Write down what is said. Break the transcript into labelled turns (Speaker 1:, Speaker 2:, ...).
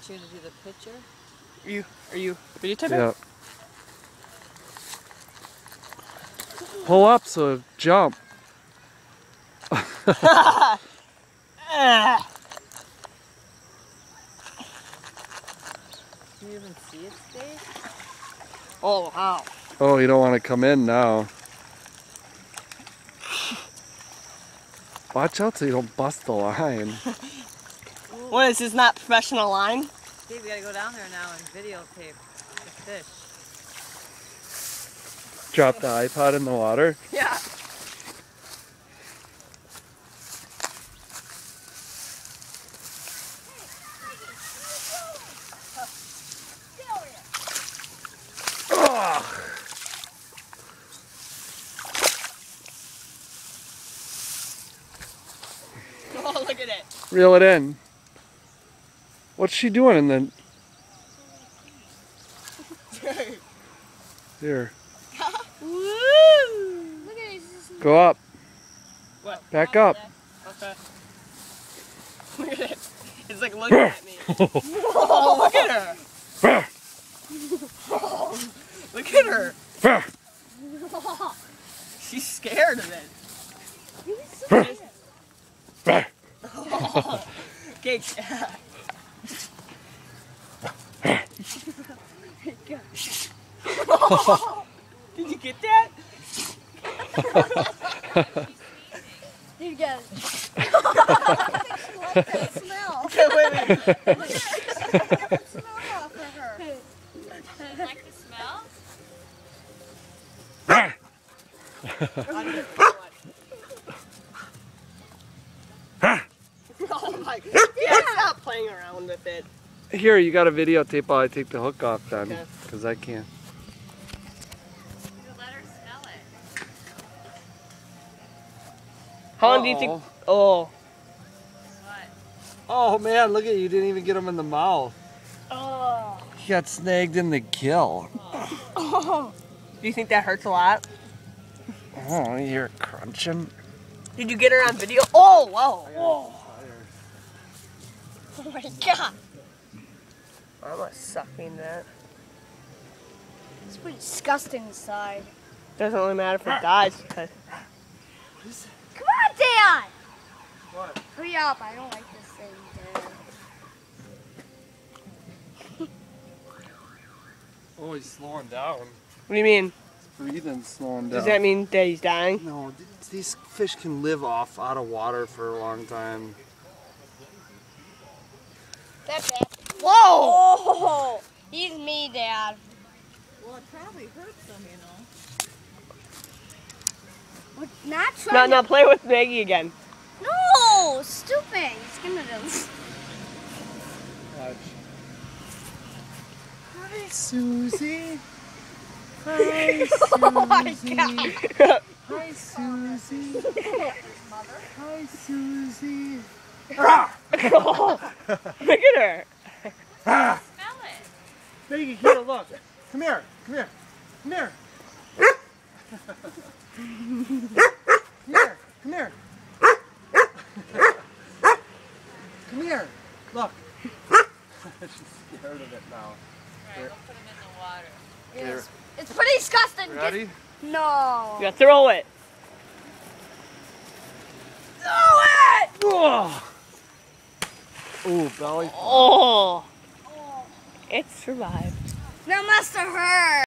Speaker 1: want you to do the picture.
Speaker 2: Are you videotaping?
Speaker 3: Yeah. Pull up, so jump.
Speaker 1: Can you even see its face?
Speaker 2: Oh, wow.
Speaker 3: Oh, you don't want to come in now. Watch out so you don't bust the line.
Speaker 2: What, is this not professional line?
Speaker 1: Steve, we gotta go down there now and videotape the fish.
Speaker 3: Drop the iPod in the water.
Speaker 2: Yeah.
Speaker 3: Ugh.
Speaker 2: Oh, look at it.
Speaker 3: Reel it in. What's she doing in the... Here.
Speaker 2: Woo!
Speaker 4: Look at it.
Speaker 3: Go up.
Speaker 2: What?
Speaker 3: Back up.
Speaker 2: Okay. Look at it. It's like looking at me. Oh, look at her. Look at her. She's scared of it. Okay. Did you get that?
Speaker 4: Did you get it? Smell.
Speaker 2: Okay, wait.
Speaker 4: Smell off of her.
Speaker 1: Like the smell?
Speaker 2: Oh my God. Yeah, stop playing around with it.
Speaker 3: Here, you got a videotape while I take the hook off then.
Speaker 2: Okay.
Speaker 3: Because I can't.
Speaker 1: You let her smell it.
Speaker 2: How long do you think? Oh.
Speaker 1: What?
Speaker 3: Oh man, look at you. Didn't even get him in the mouth.
Speaker 4: Oh.
Speaker 3: He got snagged in the gill.
Speaker 4: Oh.
Speaker 2: Do you think that hurts a lot?
Speaker 3: Oh, you hear it crunching?
Speaker 2: Did you get her on video? Oh, wow.
Speaker 4: Oh my God.
Speaker 2: I'm not sucking that.
Speaker 4: It's pretty disgusting inside.
Speaker 2: Doesn't really matter if it dies. Because...
Speaker 4: Come on, Dad!
Speaker 3: What?
Speaker 4: Hurry up. I don't like this thing, Dad.
Speaker 3: Oh, he's slowing down.
Speaker 2: What do you mean?
Speaker 3: Breathing slowing down.
Speaker 2: Does that mean that he's dying?
Speaker 3: No, these fish can live out of water for a long time.
Speaker 4: That's it.
Speaker 2: Whoa!
Speaker 4: Oh! He's me, Dad.
Speaker 1: Well, it probably hurts them, you know.
Speaker 4: We're not trying
Speaker 2: No, play with Maggie again.
Speaker 4: No! Stupid. He's gonna do.
Speaker 3: Watch. Hi, Susie. Hi,
Speaker 4: Oh my
Speaker 3: Susie.
Speaker 4: God.
Speaker 3: Hi, Susie. Hi, Susie.
Speaker 2: Look at her.
Speaker 1: Smell it.
Speaker 3: Maggie, here, look. Come here. Come here. Come here. Here. Come here. Come here. Look. She's scared of it now.
Speaker 1: Right, we'll put them in the water.
Speaker 4: Yes. It's pretty disgusting.
Speaker 3: Ready?
Speaker 4: No.
Speaker 2: You gotta throw it.
Speaker 4: Throw it!
Speaker 3: Oh. Ooh, belly.
Speaker 2: Oh. It survived.
Speaker 4: That must have hurt.